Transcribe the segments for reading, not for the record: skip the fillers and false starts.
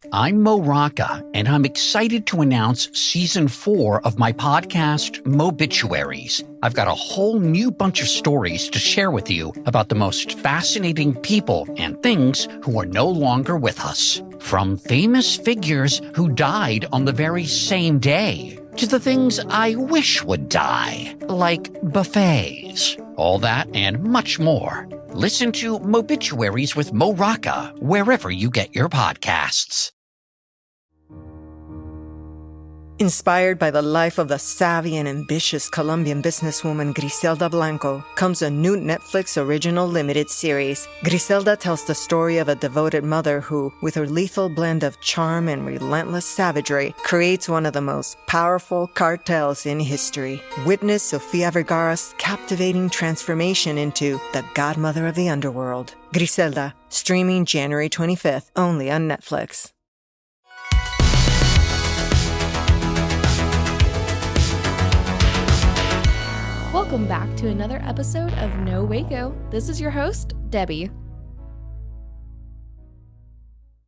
I'm Mo Rocca, and I'm excited to announce Season 4 of my podcast, Mobituaries. I've got a whole new bunch of stories to share with you about the most fascinating people and things who are no longer with us. From famous figures who died on the very same day, to the things I wish would die, like buffets. All that and much more. Listen to Mobituaries with Mo Rocca wherever you get your podcasts. Inspired by the life of the savvy and ambitious Colombian businesswoman Griselda Blanco comes a new Netflix original limited series. Griselda tells the story of a devoted mother who, with her lethal blend of charm and relentless savagery, creates one of the most powerful cartels in history. Witness Sofia Vergara's captivating transformation into the godmother of the underworld. Griselda, streaming January 25th, only on Netflix. Welcome back to another episode of No Waco. This is your host, Debbie.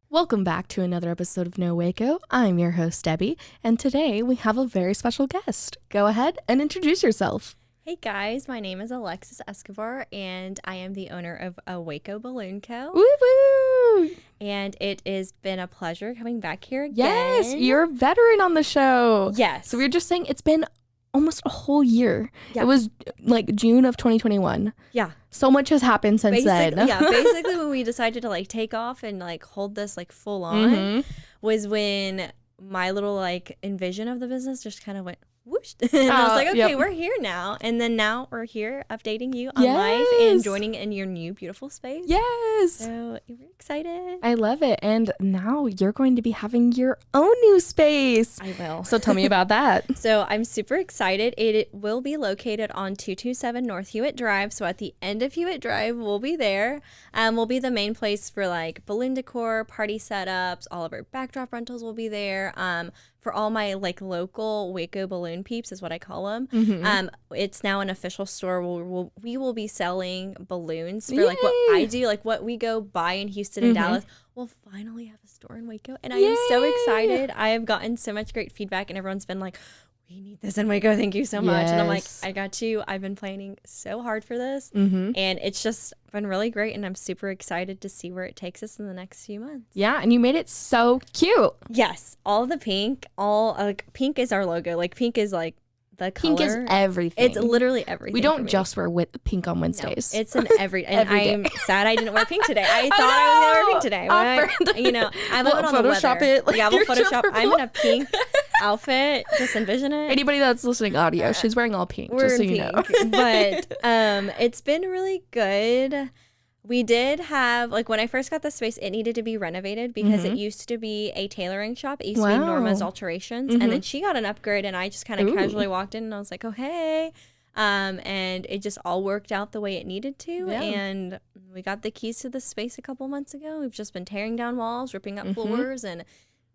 Welcome back to another episode of No Waco. I'm your host, Debbie, and today we have a very special guest. Go ahead and introduce yourself. Hey guys, my name is Alexis Escobar, and I am the owner of Waco Balloon Co. Woo woo! And it has been a pleasure coming back here again. Yes, you're a veteran on the show. Yes. So we were just saying it's been almost a whole year. Yeah. It was like June of 2021. Yeah. So much has happened since then. Yeah, basically when we decided to like take off and like hold this like full on was when my little like envision of the business just kind of went whoosh. And I was like, okay, we're here now. And then now we're here updating you on life and joining in your new beautiful space. Yes. So we're excited. I love it. And now you're going to be having your own new space. I will. So tell me about that. So I'm super excited. It will be located on 227 North Hewitt Drive. So at the end of Hewitt Drive, we'll be there. We'll be the main place for like balloon decor, party setups, all of our backdrop rentals will be there. For all my like local Waco balloon peeps is what I call them. It's now an official store where we will be selling balloons for like what I do, like what we go buy in Houston and Dallas. We'll finally have a store in Waco, and I am so excited. I have gotten so much great feedback, and everyone's been like, we need this in Waco. Thank you so much. And I'm like, I got you. I've been planning so hard for this. And it's just been really great. And I'm super excited to see where it takes us in the next few months. Yeah. And you made it so cute. Yes. All the pink, pink is our logo. Like pink is like the color. Pink is everything. It's literally everything. We don't just wear pink on Wednesdays. No, it's an every. And I'm sad I didn't wear pink today. I thought I was gonna wear pink today. But you know, I went on the Photoshop weather. it. Like yeah, we'll Photoshop. I'm in a pink outfit. Just envision it. Anybody that's listening audio, she's wearing all pink. We're just so in you know. pink. But it's been really good. We did have, like, when I first got the space, it needed to be renovated because it used to be a tailoring shop. It used to be Norma's Alterations. And then she got an upgrade, and I just kind of casually walked in, and I was like, oh, hey. And it just all worked out the way it needed to. Yeah. And we got the keys to the space a couple months ago. We've just been tearing down walls, ripping up floors, and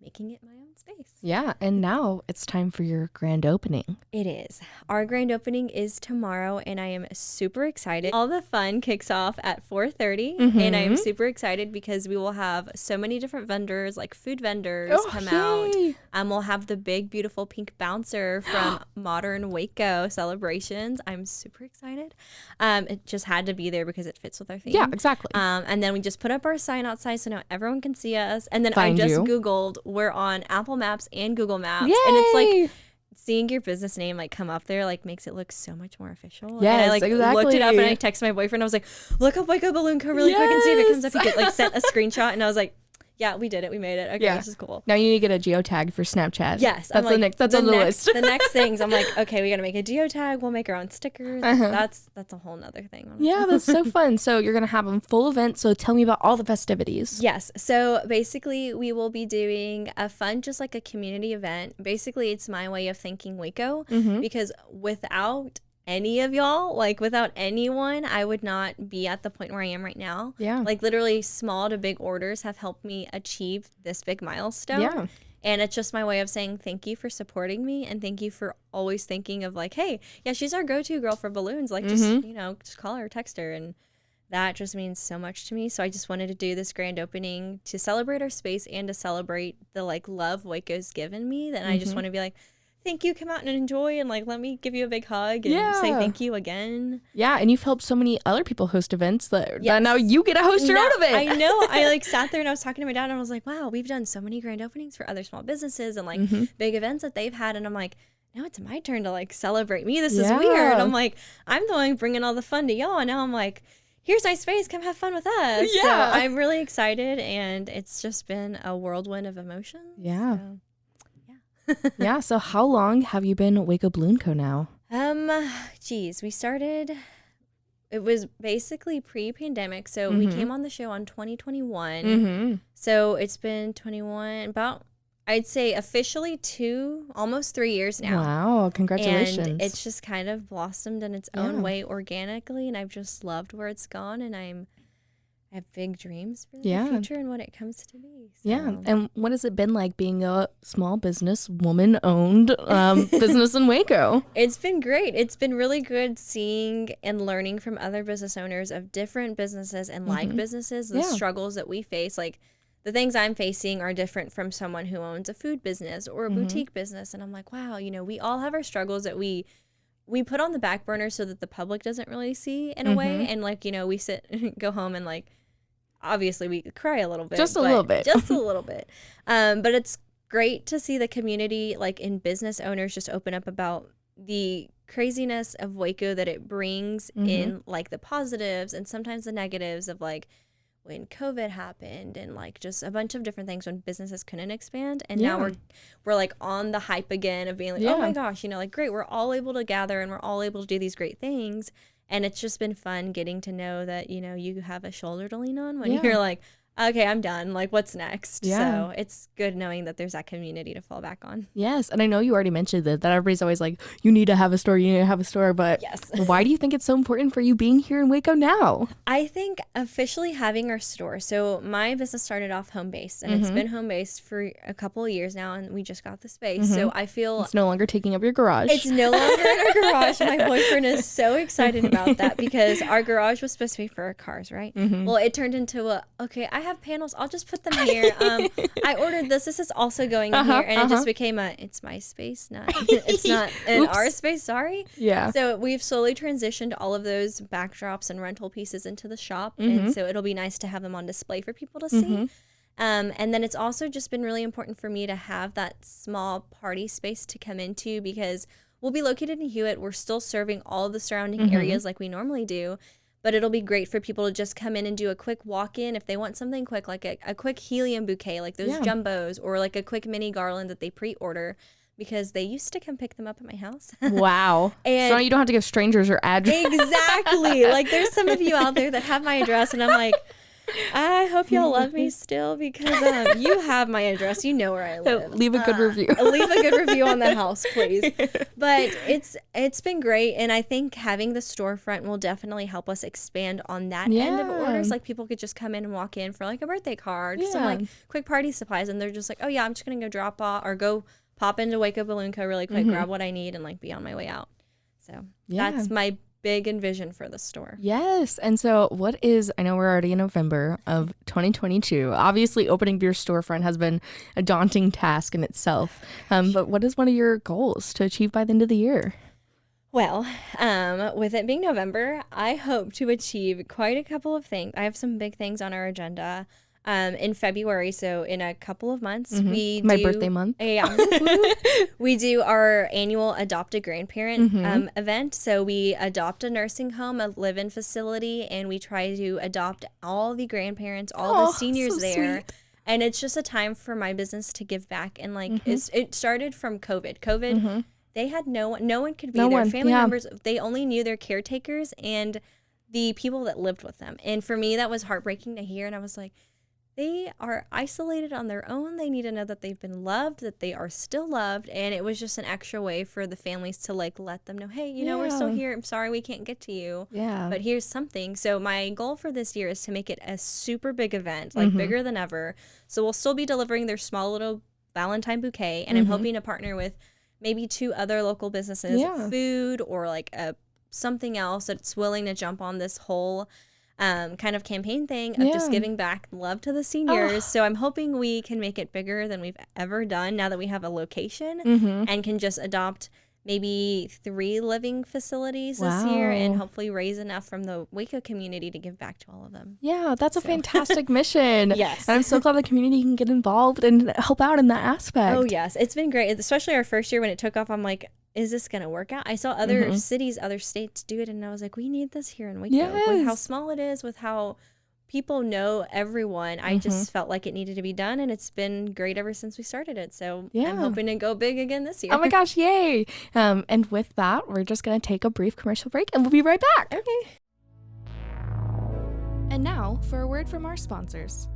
making it my own space. Yeah, and now it's time for your grand opening. It is. Our grand opening is tomorrow, and I am super excited. All the fun kicks off at 4:30, and I am super excited because we will have so many different vendors, like food vendors, come out. We'll have the big, beautiful pink bouncer from Modern Waco Celebrations. I'm super excited. It just had to be there because it fits with our theme. Yeah, exactly. And then we just put up our sign outside so now everyone can see us. And then Find I just you. Googled, we're on Apple Maps and Google Maps. Yay! And it's like seeing your business name like come up there like makes it look so much more official. Yes, and I like exactly. looked it up and I texted my boyfriend. I was like, look up Waco Balloon Co really quick and see if it comes up. He could like sent a screenshot and I was like, yeah, we did it. We made it. Okay, this is cool. Now you need to get a geotag for Snapchat. Yes. That's the next. That's on the list. The next things, I'm like, okay, we got to make a geotag. We'll make our own stickers. That's a whole nother thing. Yeah, that's so fun. So you're going to have a full event. So tell me about all the festivities. Yes. So basically, we will be doing a fun, just like a community event. Basically, it's my way of thanking Waco because without any of y'all, like without anyone, I would not be at the point where I am right now. Yeah. Like literally small to big orders have helped me achieve this big milestone. Yeah. And it's just my way of saying thank you for supporting me and thank you for always thinking of like, hey, yeah, she's our go-to girl for balloons. Like just, you know, just call her or text her and that just means so much to me. So I just wanted to do this grand opening to celebrate our space and to celebrate the like love Waco's given me. Then I just want to be like, thank you, come out and enjoy, and like let me give you a big hug and say thank you again. Yeah, and you've helped so many other people host events that now you get to host your own event. I know. I like sat there and I was talking to my dad and I was like, wow, we've done so many grand openings for other small businesses and like big events that they've had, and I'm like, now it's my turn to like celebrate me. This is weird. I'm like, I'm the one bringing all the fun to y'all, and now I'm like, here's my space, come have fun with us. Yeah. So I'm really excited, and it's just been a whirlwind of emotions. Yeah. So. Yeah. So how long have you been Waco Balloon Co now? We started, it was basically pre-pandemic. So we came on the show on 2021. So it's been 21, about, I'd say officially almost 3 years now. Wow. Congratulations. And it's just kind of blossomed in its own way organically. And I've just loved where it's gone. And I have big dreams for the future and what it comes to be. So. Yeah. And what has it been like being a small business woman-owned business in Waco? It's been great. It's been really good seeing and learning from other business owners of different businesses and like businesses, the struggles that we face. Like the things I'm facing are different from someone who owns a food business or a boutique business. And I'm like, wow, we all have our struggles that we put on the back burner so that the public doesn't really see in a way. And like, we sit, go home and like, obviously we cry a little bit. Just a little bit. But it's great to see the community, like in business owners, just open up about the craziness of Waco that it brings in, like the positives and sometimes the negatives of like when COVID happened and like just a bunch of different things when businesses couldn't expand. And now we're like on the hype again of being like, oh my gosh, like great, we're all able to gather and we're all able to do these great things. And it's just been fun getting to know that, you have a shoulder to lean on when you're like, okay, I'm done. Like, what's next? Yeah. So it's good knowing that there's that community to fall back on. Yes. And I know you already mentioned that everybody's always like, you need to have a store, But why do you think it's so important for you being here in Waco now? I think officially having our store. So my business started off home-based, and it's been home-based for a couple of years now, and we just got the space. So I feel... It's no longer taking up your garage. It's no longer in our garage. My boyfriend is so excited about that because our garage was supposed to be for our cars, right? Well, it turned into okay, I have panels, I'll just put them here. I ordered this is also going in here, and it just became it's my space, it's not in our space, sorry. Yeah. So we've slowly transitioned all of those backdrops and rental pieces into the shop, and so it'll be nice to have them on display for people to see. And then it's also just been really important for me to have that small party space to come into because we'll be located in Hewitt. We're still serving all of the surrounding areas like we normally do. But it'll be great for people to just come in and do a quick walk-in if they want something quick, like a quick helium bouquet, like those jumbos, or like a quick mini garland that they pre-order, because they used to come pick them up at my house. Wow. And so you don't have to give strangers your address. Exactly. Like there's some of you out there that have my address, and I'm like, I hope y'all love me still because you have my address. You know where I live. Leave a good review. Leave a good review on the house, please. But it's been great, and I think having the storefront will definitely help us expand on that end of orders. Like people could just come in and walk in for like a birthday card, some like quick party supplies, and they're just like, oh yeah, I'm just gonna go drop off or go pop into Waco Balloon Co really quick, grab what I need, and like be on my way out. So that's my big envision for the store. Yes. And so I know we're already in November of 2022. Obviously opening your storefront has been a daunting task in itself. But what is one of your goals to achieve by the end of the year? Well, with it being November, I hope to achieve quite a couple of things. I have some big things on our agenda. In February, so in a couple of months, my birthday month. Yeah, we do our annual Adopt a Grandparent event. So we adopt a nursing home, a live-in facility, and we try to adopt all the grandparents, all the seniors so there. Sweet. And it's just a time for my business to give back. And like it started from COVID. They had no one could be there. Family members, they only knew their caretakers and the people that lived with them. And for me, that was heartbreaking to hear. And I was like, they are isolated on their own. They need to know that they've been loved, that they are still loved. And it was just an extra way for the families to like let them know, hey, we're still here. I'm sorry we can't get to you. Yeah. But here's something. So my goal for this year is to make it a super big event, like bigger than ever. So we'll still be delivering their small little Valentine bouquet. And I'm hoping to partner with maybe 2 other local businesses, food or like something else that's willing to jump on this whole kind of campaign thing of just giving back love to the seniors. So I'm hoping we can make it bigger than we've ever done now that we have a location and can just adopt maybe 3 living facilities this year and hopefully raise enough from the Waco community to give back to all of them. Yeah, that's a fantastic mission. Yes. And I'm so glad the community can get involved and help out in that aspect. Oh, yes. It's been great, especially our first year when it took off. I'm like, is this going to work out? I saw other cities, other states do it, and I was like, we need this here in Waco. Yes. With how small it is, with how people know everyone, I just felt like it needed to be done, and it's been great ever since we started it. So I'm hoping to go big again this year. Oh my gosh, yay. And with that, we're just going to take a brief commercial break, and we'll be right back. Okay. And now for a word from our sponsors.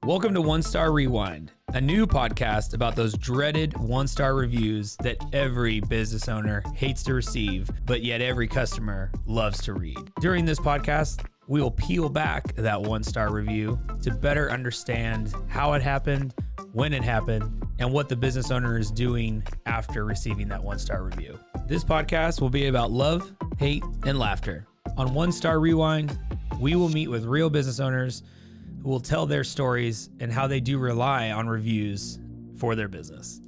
Welcome to One Star Rewind, a new podcast about those dreaded one-star reviews that every business owner hates to receive, but yet every customer loves to read. During this podcast, we will peel back that one-star review to better understand how it happened, when it happened, and what the business owner is doing after receiving that one-star review. This podcast will be about love, hate, and laughter. On One Star Rewind, we will meet with real business owners who will tell their stories and how they do rely on reviews for their business.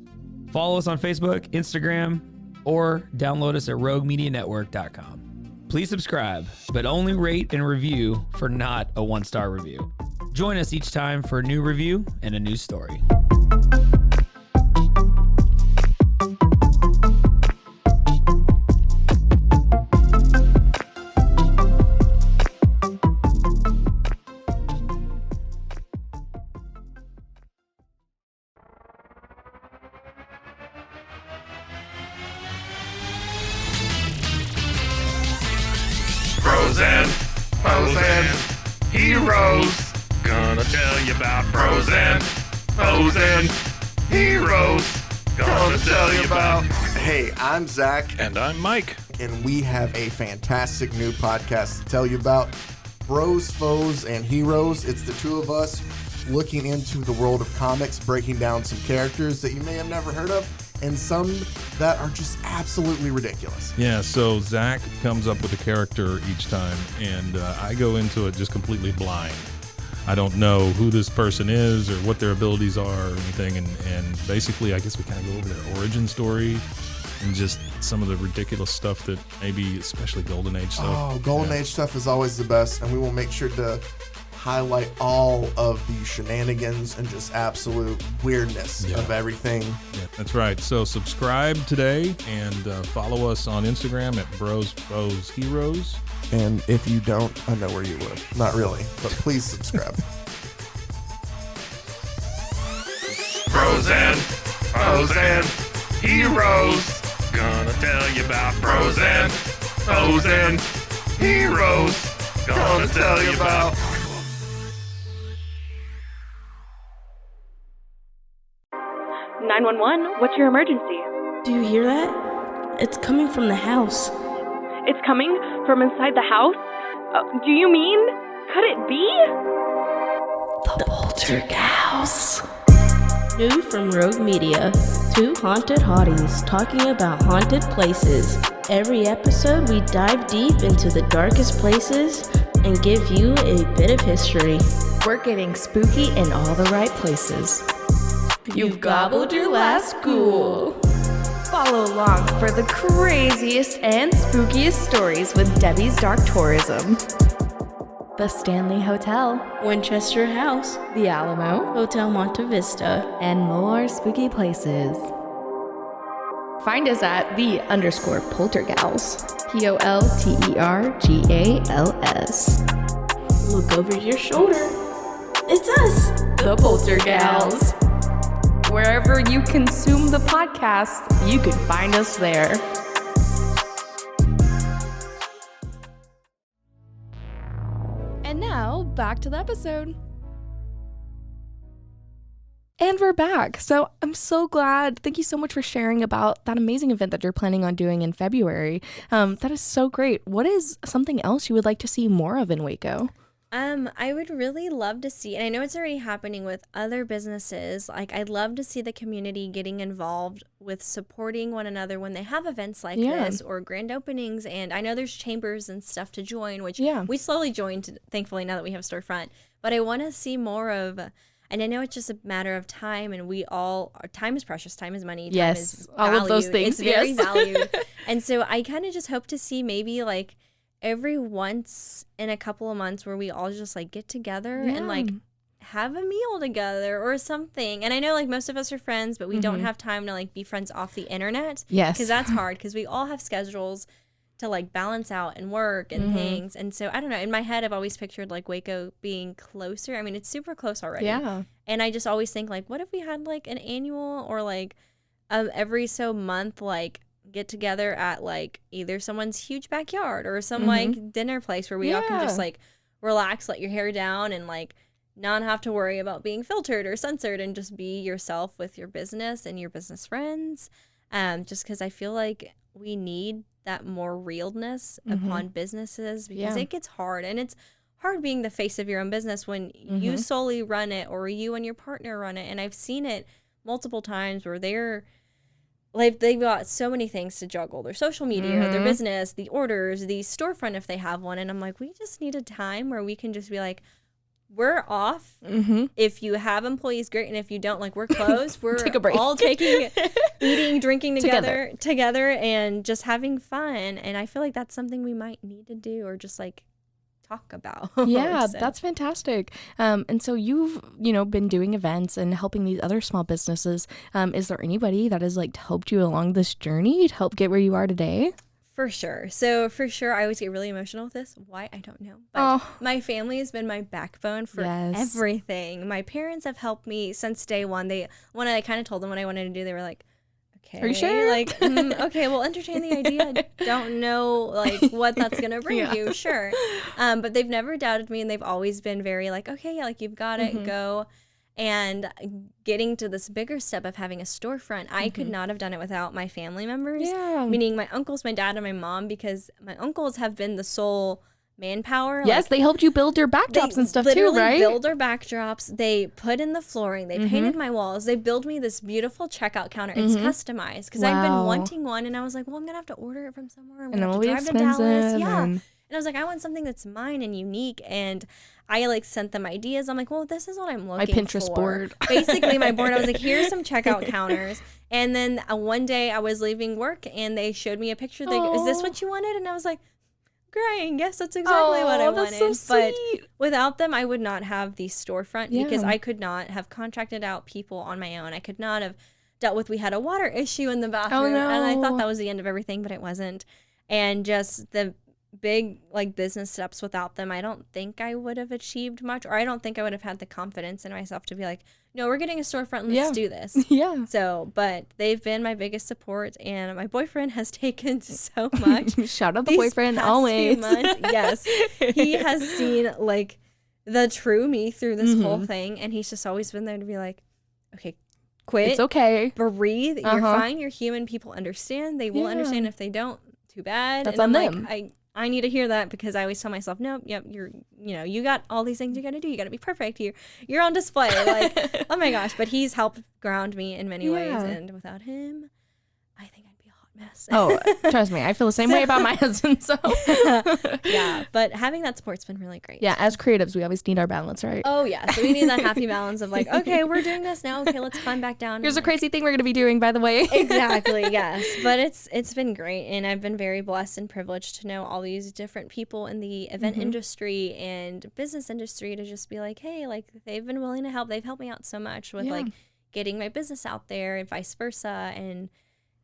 Follow us on Facebook, Instagram, or download us at roguemedianetwork.com. Please subscribe, but only rate and review for not a one-star review. Join us each time for a new review and a new story. Frozen, heroes. Gonna tell you about frozen heroes. Gonna tell you about. Hey, I'm Zach. And I'm Mike. And we have a fantastic new podcast to tell you about. Bros, Foes, and Heroes. It's the two of us looking into the world of comics, breaking down some characters that you may have never heard of, and some that are just absolutely ridiculous. Yeah, so Zach comes up with a character each time, and I go into it just completely blind. I don't know who this person is or what their abilities are or anything, and basically I guess we kind of go over their origin story and just some of the ridiculous stuff that maybe, especially Golden Age stuff. Oh, Golden Age stuff is always the best, and we will make sure to highlight all of the shenanigans and just absolute weirdness of everything. Yeah, that's right. So subscribe today and follow us on Instagram at Bros, Foes, Heroes. And if you don't, I know where you live. Not really, but please subscribe. Frozen heroes. Gonna tell you about frozen heroes. Gonna tell you about. 911, what's your emergency? Do you hear that? It's coming from the house. It's coming from inside the house? Do you mean? Could it be? The Poltergeist. New from Rogue Media. 2 haunted hotties talking about haunted places. Every episode we dive deep into the darkest places and give you a bit of history. We're getting spooky in all the right places. You've gobbled your last ghoul. Follow along for the craziest and spookiest stories with Debbie's Dark Tourism. The Stanley Hotel, Winchester House, The Alamo, Hotel Monte Vista, and more spooky places. Find us at _Poltergals. POLTERGALS. Look over your shoulder. It's us, The Poltergals. Wherever you consume the podcast, you can find us there. And now, back to the episode. And we're back. So I'm so glad. Thank you so much for sharing about that amazing event that you're planning on doing in February. That is so great. What is something else you would like to see more of in Waco? I would really love to see, and I know it's already happening with other businesses, like I'd love to see the community getting involved with supporting one another when they have events like this or grand openings. And I know there's chambers and stuff to join, which we slowly joined, thankfully, now that we have a storefront. But I want to see more of, and I know it's just a matter of time, and time is precious, time is money, time is all of those things. It's very valued. And so I kind of just hope to see maybe like every once in a couple of months where we all just like get together and like have a meal together or something. And I know like most of us are friends, but we don't have time to like be friends off the internet. Yes. Because that's hard, because we all have schedules to like balance out and work and things. And so I don't know, in my head I've always pictured like Waco being closer. I mean, it's super close already. Yeah. And I just always think like, what if we had like an annual or like every so month like get together at like either someone's huge backyard or some like dinner place where we all can just like relax, let your hair down, and like not have to worry about being filtered or censored, and just be yourself with your business and your business friends. Just because I feel like we need that more realness upon businesses, because it gets hard, and it's hard being the face of your own business when you solely run it or you and your partner run it. And I've seen it multiple times where they've got so many things to juggle: their social media, their business, the orders, the storefront if they have one. And I'm like, we just need a time where we can just be like, we're off. If you have employees, great. And if you don't, like, we're closed. We're Take a break. all eating, drinking together and just having fun. And I feel like that's something we might need to do, or just like talk about. Yeah, So. that's fantastic. And so you've, been doing events and helping these other small businesses. Is there anybody that has like helped you along this journey to help get where you are today? For sure. So for sure, I always get really emotional with this. Why? I don't know. But my family has been my backbone for everything. My parents have helped me since day one. When I kind of told them what I wanted to do, they were like, okay. Are you sure? Like, okay, we'll entertain the idea. Don't know like what that's going to bring you. Sure. But they've never doubted me, and they've always been very like, okay, yeah, like you've got it, go. And getting to this bigger step of having a storefront, I could not have done it without my family members, meaning my uncles, my dad, and my mom, because my uncles have been the sole manpower. Yes, they helped you build your backdrops and stuff too, right? They build our backdrops. They put in the flooring. They painted my walls. They built me this beautiful checkout counter. It's customized, because I've been wanting one, and I was like, well, I'm going to have to order it from somewhere. I'm going to have to drive to Dallas. Yeah. And I was like, I want something that's mine and unique. And I like sent them ideas. I'm like, well, this is what I'm looking for. My Pinterest board. Basically, my board. I was like, here's some checkout counters. And then one day I was leaving work, and they showed me a picture. They go, is this what you wanted? And I was like, great. Yes, that's exactly what I wanted. That's so but sweet. without them, I would not have the storefront, because I could not have contracted out people on my own. I could not have dealt with, we had a water issue in the bathroom. And I thought that was the end of everything, but it wasn't. And just the big like business steps, without them, I don't think I would have achieved much, or I don't think I would have had the confidence in myself to be like, no, we're getting a storefront, let's do this. So, but they've been my biggest support, and my boyfriend has taken so much. Shout out the boyfriend always. Yes, he has seen like the true me through this whole thing, and he's just always been there to be like, okay, quit, it's okay, breathe, you're fine, you're human, people understand, they will understand. If they don't, too bad. That's and on I'm them. like, I need to hear that, because I always tell myself, nope, yep, you got all these things you got to do. You got to be perfect. You're on display. Like, oh my gosh. But he's helped ground me in many ways. And without him, I think I'd be a hot mess. Oh, trust me. I feel the same way about my husband. So yeah, but having that support's been really great. Yeah. As creatives, we always need our balance, right? Oh yeah. So we need that happy balance of like, okay, we're doing this now. Okay, let's climb back down. Here's a crazy thing we're going to be doing, by the way. Exactly. Yes. But it's been great. And I've been very blessed and privileged to know all these different people in the event industry and business industry, to just be like, hey, like they've been willing to help. They've helped me out so much with like getting my business out there, and vice versa. And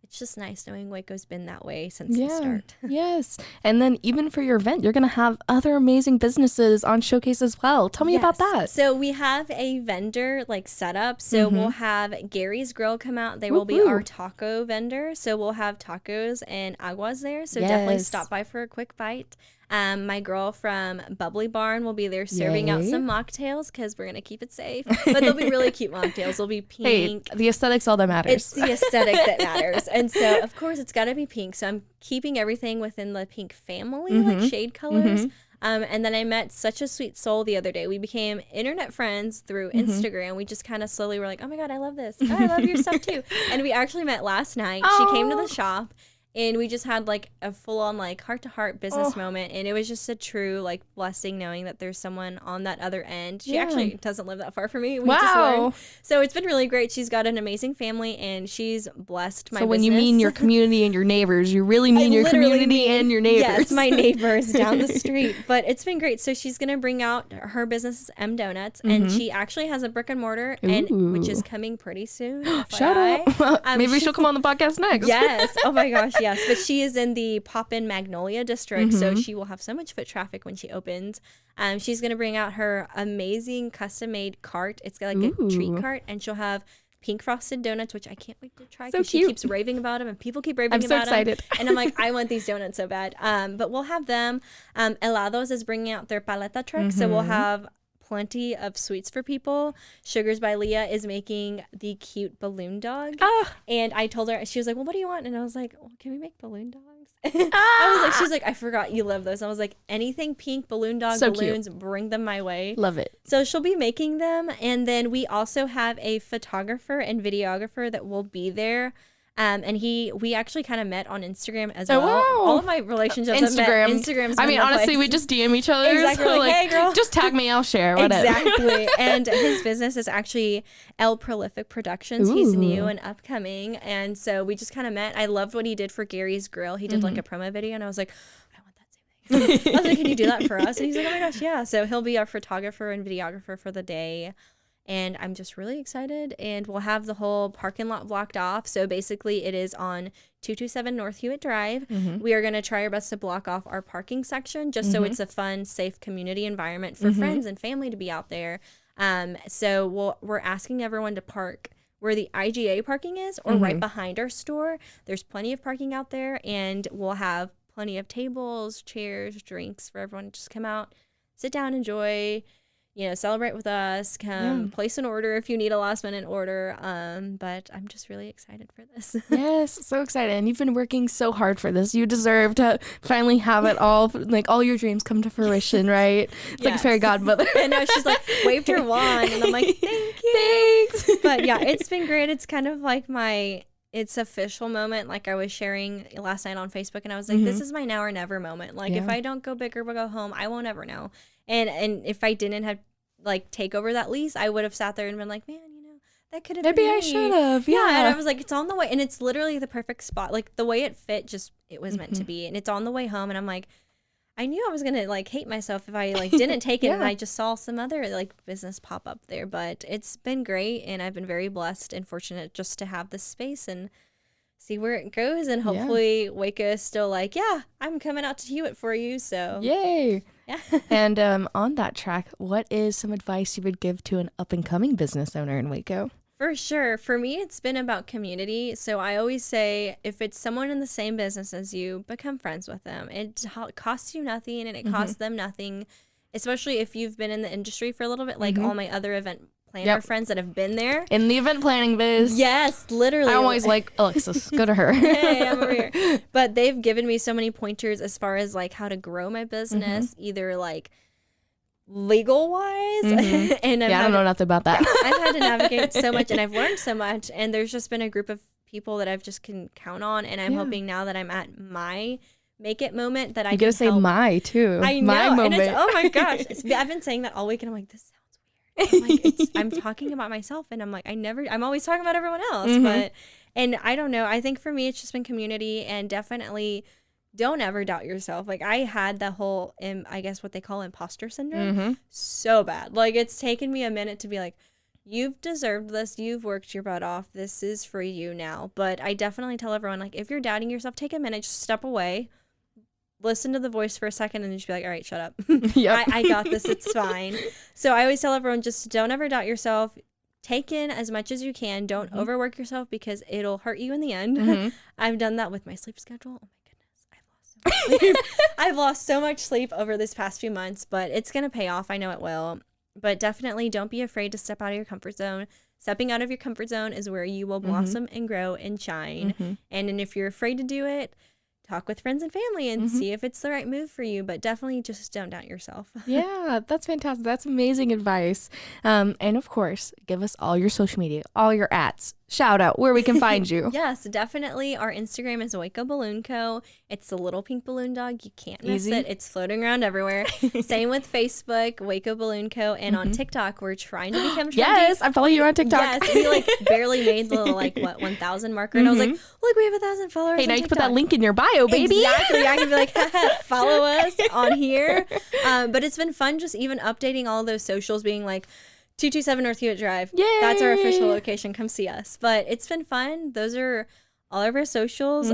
it's just nice knowing Waco's been that way since the start. Yes. And then even for your event, you're going to have other amazing businesses on showcase as well. Tell me about that. So we have a vendor like set up. So we'll have Gary's Grill come out. They will be our taco vendor. So we'll have tacos and aguas there. So definitely stop by for a quick bite. My girl from Bubbly Barn will be there serving out some mocktails, because we're going to keep it safe. But they'll be really cute mocktails. They'll be pink. Hey, the aesthetic's all that matters. It's the aesthetic that matters. And so, of course, it's got to be pink. So I'm keeping everything within the pink family, like shade colors. And then I met such a sweet soul the other day. We became internet friends through Instagram. We just kind of slowly were like, oh my God, I love this. Oh, I love your stuff too. And we actually met last night. She came to the shop. And we just had like a full-on like heart-to-heart business moment, and it was just a true like blessing knowing that there's someone on that other end. She actually doesn't live that far from me. We just learned. So it's been really great. She's got an amazing family, and she's blessed my business. So when you mean your community and your neighbors, you really mean your community and your neighbors. Yes, my neighbors down the street. But it's been great. So she's gonna bring out her business, M Donuts, and she actually has a brick and mortar, and which is coming pretty soon. Shout out! Maybe she'll come on the podcast next. Yes. Oh my gosh. Yes, but she is in the Pop-In Magnolia district, so she will have so much foot traffic when she opens. She's going to bring out her amazing custom-made cart. It's got like a treat cart, and she'll have pink frosted donuts, which I can't wait to try because she keeps raving about them, and people keep raving about them. I'm so excited. And I'm like, I want these donuts so bad. But we'll have them. Helados is bringing out their paleta truck, so we'll have plenty of sweets for people. Sugars by Leah is making the cute balloon dog. And I told her, she was like, well, what do you want? And I was like, well, can we make balloon dogs? I was like, she's like, I forgot you love those. I was like, anything pink, balloon dog, balloons, cute. Bring them my way. Love it. So she'll be making them. And then we also have a photographer and videographer that will be there. And we actually kind of met on Instagram as well. Wow. All of my relationships Instagram's I mean, honestly, we just DM each other. Exactly. So like, hey, girl. Just tag me, I'll share. Whatever. Exactly. And his business is actually El Prolific Productions. He's new and upcoming. And so we just kind of met. I loved what he did for Gary's Grill. He did like a promo video, and I was like, I want that same thing. I was like, can you do that for us? And he's like, oh my gosh, yeah. So he'll be our photographer and videographer for the day. And I'm just really excited, and we'll have the whole parking lot blocked off. So basically it is on 227 North Hewitt Drive. We are going to try our best to block off our parking section just so it's a fun, safe community environment for friends and family to be out there. So we're asking everyone to park where the IGA parking is or right behind our store. There's plenty of parking out there, and we'll have plenty of tables, chairs, drinks for everyone to just come out, sit down, enjoy, celebrate with us, place an order if you need a last minute order. But I'm just really excited for this. Yes, so excited. And you've been working so hard for this. You deserve to finally have it all, like all your dreams come to fruition, right? It's like a fairy godmother. I know, she's like waved her wand, and I'm like, thank you. Thanks. But yeah, it's been great. It's kind of like it's official moment. Like I was sharing last night on Facebook, and I was like, this is my now or never moment. Like if I don't go big or go home, I won't ever know. And if I didn't have take over that lease, I would have sat there and been like, man, that could have been me. I should have. Yeah. And I was like, it's on the way, and it's literally the perfect spot. Like the way it fit, it was meant to be. And it's on the way home, and I'm like, I knew I was gonna hate myself if I didn't take it and I just saw some other business pop up there. But it's been great, and I've been very blessed and fortunate just to have this space and see where it goes, and hopefully Waco is still I'm coming out to Hewitt for you. So yay. Yeah. And on that track, what is some advice you would give to an up-and-coming business owner in Waco? For sure. For me, it's been about community. So I always say, if it's someone in the same business as you, become friends with them. It costs you nothing, and it costs them nothing, especially if you've been in the industry for a little bit, all my other event planner friends that have been there. In the event planning biz. Yes, literally. I'm always like, Alexis, go to her. Hey, I'm over here. But they've given me so many pointers as far as how to grow my business, either legal wise. And I don't know nothing about that. I've had to navigate so much, and I've learned so much, and there's just been a group of people that I've just can count on, and I'm hoping now that I'm at my make it moment that I can say my too. I know, my moment. And it's, oh my gosh. I've been saying that all week, and I'm like, this sounds weird. I'm talking about myself, and I'm like, I'm always talking about everyone else, and I don't know. I think for me, it's just been community, and definitely don't ever doubt yourself. I had the whole, I guess what they call imposter syndrome so bad. It's taken me a minute to be like, you've deserved this. You've worked your butt off. This is for you now. But I definitely tell everyone, if you're doubting yourself, take a minute, just step away, listen to the voice for a second, and then just be like, all right, shut up. I got this. It's fine. So I always tell everyone, just don't ever doubt yourself. Take in as much as you can. Don't overwork yourself, because it'll hurt you in the end. I've done that with my sleep schedule. Oh my goodness. I've lost so much sleep. I've lost so much sleep over this past few months, but it's going to pay off. I know it will. But definitely don't be afraid to step out of your comfort zone. Stepping out of your comfort zone is where you will blossom and grow and shine. And if you're afraid to do it, talk with friends and family and see if it's the right move for you, but definitely just don't doubt yourself. Yeah, that's fantastic. That's amazing advice. And of course, give us all your social media, all your ats. Shout out where we can find you. Yes, definitely. Our Instagram is Waco Balloon Co. It's the little pink balloon dog. You can't miss it. It's floating around everywhere. Same with Facebook, Waco Balloon Co. And on TikTok, we're trying to become trendy. Yes, I follow you on TikTok. Yes, we like barely made the 1,000 marker. And I was like, look, we have 1,000 followers. Hey, now on you can put TikTok. that link in your bio, baby. Exactly. I can be like, follow us on here. But it's been fun just even updating all those socials, being like, 227 North Hewitt Drive. Yay! That's our official location. Come see us. But it's been fun. Those are all of our socials.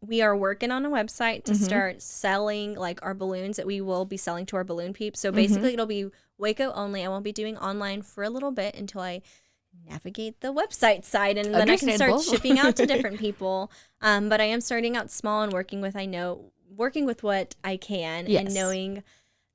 We are working on a website to start selling like our balloons that we will be selling to our balloon peeps. So basically it'll be Waco only. I won't be doing online for a little bit until I navigate the website side, and then I can start shipping out to different people. But I am starting out small and working with what I can and knowing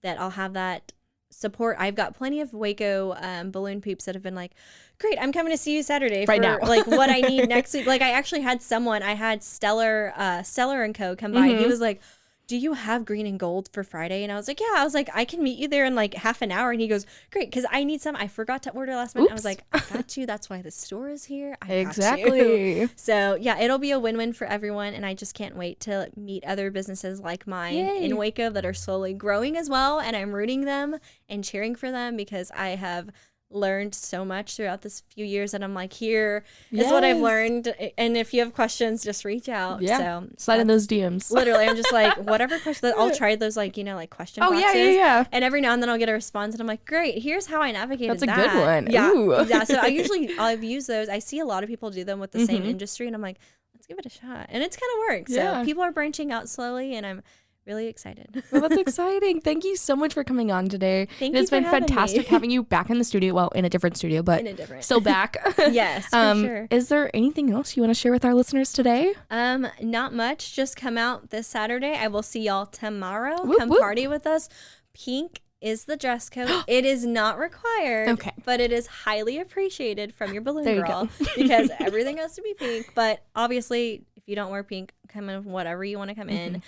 that I'll have that support. I've got plenty of Waco balloon peeps that have been like, great, I'm coming to see you Saturday for now. like what I need next week. Like I actually had Stellar and Co. come by and he was like, do you have green and gold for Friday? And I was like, yeah. I was like, I can meet you there in like half an hour. And he goes, great, because I need some. I forgot to order last minute. I was like, I got you. That's why the store is here. I got you. So yeah, it'll be a win-win for everyone. And I just can't wait to meet other businesses like mine in Waco that are slowly growing as well. And I'm rooting them and cheering for them because I have learned so much throughout this few years, and I'm like, here is what I've learned, and if you have questions, just reach out. So slide in those DMs. Literally, I'm just like, whatever question, I'll try those like question boxes. And every now and then I'll get a response, and I'm like, great, here's how I navigated that. That's a good one. Yeah. So I've used those. I see a lot of people do them with the same industry, and I'm like, let's give it a shot, and it's kind of worked. So people are branching out slowly, and I'm really excited. Well, that's exciting. Thank you so much for coming on today. Thank you. It's been fantastic having you back in the studio. Well, in a different studio, but still back. Yes, for sure. Is there anything else you want to share with our listeners today? Not much. Just come out this Saturday. I will see y'all tomorrow. Whoop, come whoop. party with us. Pink is the dress code. It is not required, but it is highly appreciated from your balloon girl because everything has to be pink. But obviously, if you don't wear pink, come in whatever you want to come in.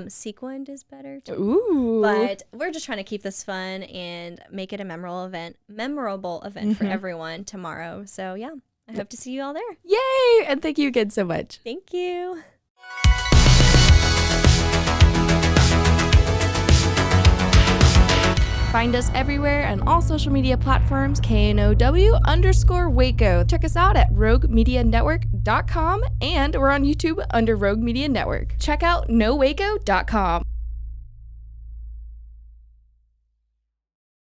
Sequined is better too. Ooh. But we're just trying to keep this fun and make it a memorable event for everyone tomorrow. So yeah, I hope to see you all there. Yay! And thank you again so much. Thank you. Find us everywhere on all social media platforms, KNOW_Waco. Check us out at roguemedianetwork.com, and we're on YouTube under Rogue Media Network. Check out nowaco.com.